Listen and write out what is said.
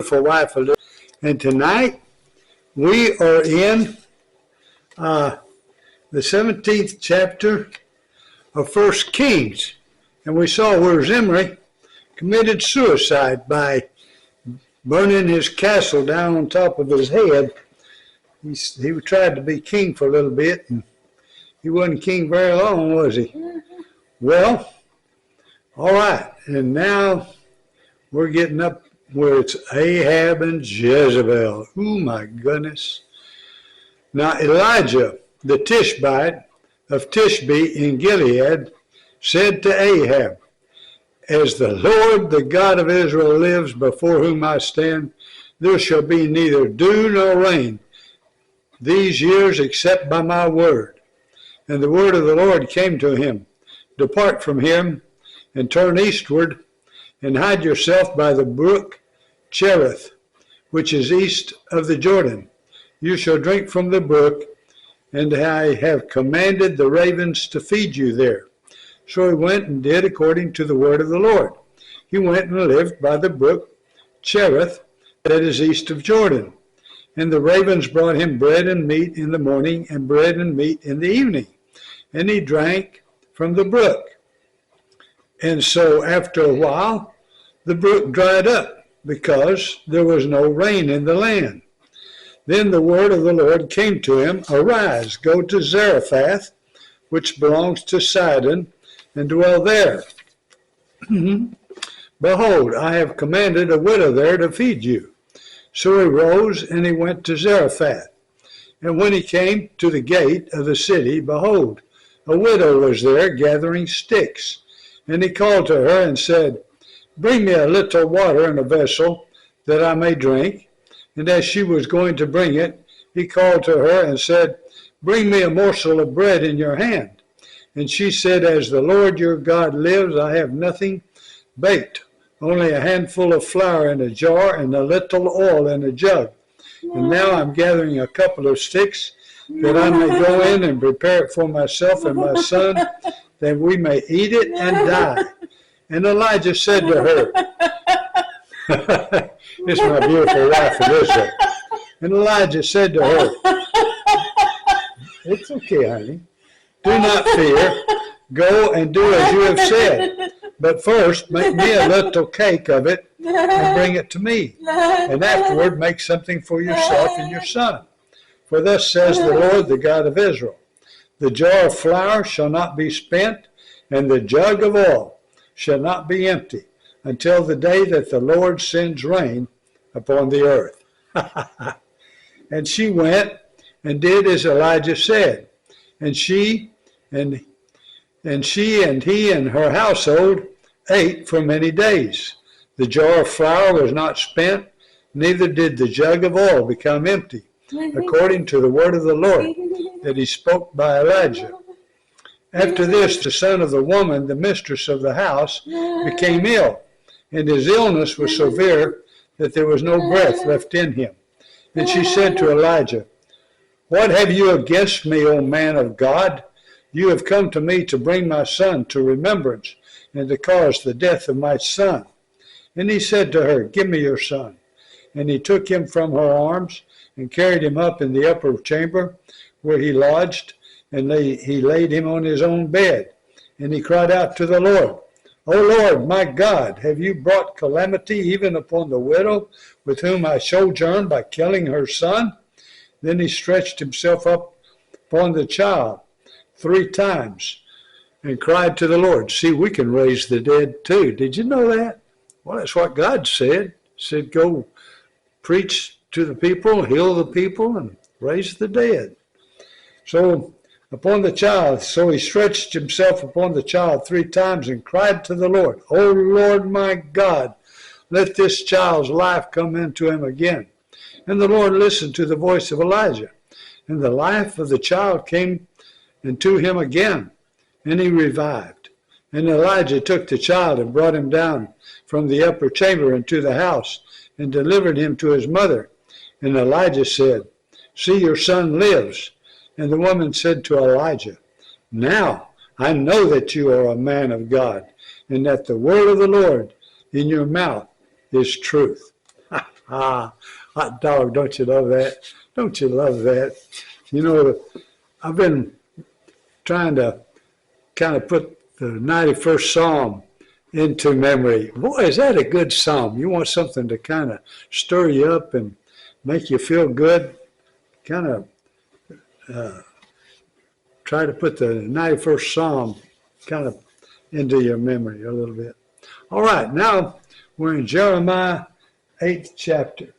For wife, and tonight we are in the 17th chapter of 1 Kings, and we saw where Zimri committed suicide by burning his castle down on top of his head. He tried to be king for a little bit, and he wasn't king very long, was he? Well, all right, and now we're getting up where it's Ahab and Jezebel. Oh, my goodness. Now, Elijah, the Tishbite of Tishbe in Gilead, said to Ahab, "As the Lord, the God of Israel, lives before whom I stand, there shall be neither dew nor rain these years except by my word." And the word of the Lord came to him, "Depart from him and turn eastward and hide yourself by the brook Cherith, which is east of the Jordan. You shall drink from the brook, and I have commanded the ravens to feed you there." So he went and did according to the word of the Lord. He went and lived by the brook Cherith, that is east of Jordan. And the ravens brought him bread and meat in the morning, and bread and meat in the evening. And he drank from the brook. And so after a while, the brook dried up, because there was no rain in the land. Then the word of the Lord came to him, "Arise, go to Zarephath, which belongs to Sidon, and dwell there. Behold, I have commanded a widow there to feed you." So he rose and he went to Zarephath. And when he came to the gate of the city, behold, a widow was there gathering sticks. And he called to her and said, "Bring me a little water in a vessel, that I may drink." And as she was going to bring it, he called to her and said, "Bring me a morsel of bread in your hand." And she said, "As the Lord your God lives, I have nothing baked, only a handful of flour in a jar and a little oil in a jug. And now I'm gathering a couple of sticks, that I may go in and prepare it for myself and my son, that we may eat it and die." And Elijah said to her, "It's my beautiful wife, Elizabeth." And Elijah said to her, "It's okay, honey. Do not fear. Go and do as you have said. But first, make me a little cake of it and bring it to me. And afterward, make something for yourself and your son. For thus says the Lord, the God of Israel, the jar of flour shall not be spent, and the jug of oil shall not be empty, until the day that the Lord sends rain upon the earth." And she went and did as Elijah said. And he and her household ate for many days. The jar of flour was not spent, neither did the jug of oil become empty, according to the word of the Lord that he spoke by Elijah. After this, the son of the woman, the mistress of the house, became ill, and his illness was severe that there was no breath left in him. And she said to Elijah, "What have you against me, O man of God? You have come to me to bring my son to remembrance and to cause the death of my son." And he said to her, "Give me your son." And he took him from her arms and carried him up in the upper chamber where he lodged, and he laid him on his own bed. And he cried out to the Lord, "O Lord, my God, have you brought calamity even upon the widow with whom I sojourned by killing her son?" Then he stretched himself up upon the child 3 times and cried to the Lord. See, we can raise the dead too. Did you know that? Well, that's what God said. He said, go preach to the people, heal the people, and raise the dead. So he stretched himself upon the child 3 times and cried to the Lord, "O Lord my God, let this child's life come into him again." And the Lord listened to the voice of Elijah, and the life of the child came into him again, and he revived. And Elijah took the child and brought him down from the upper chamber into the house and delivered him to his mother. And Elijah said, "See, your son lives." And the woman said to Elijah, "Now I know that you are a man of God, and that the word of the Lord in your mouth is truth." Hot dog, don't you love that? Don't you love that? You know, I've been trying to kind of put the 91st Psalm into memory. Boy, is that a good psalm. You want something to kind of stir you up and make you feel good. Kind of try to put the 91st Psalm kind of into your memory a little bit. All right, now we're in Jeremiah 8th chapter.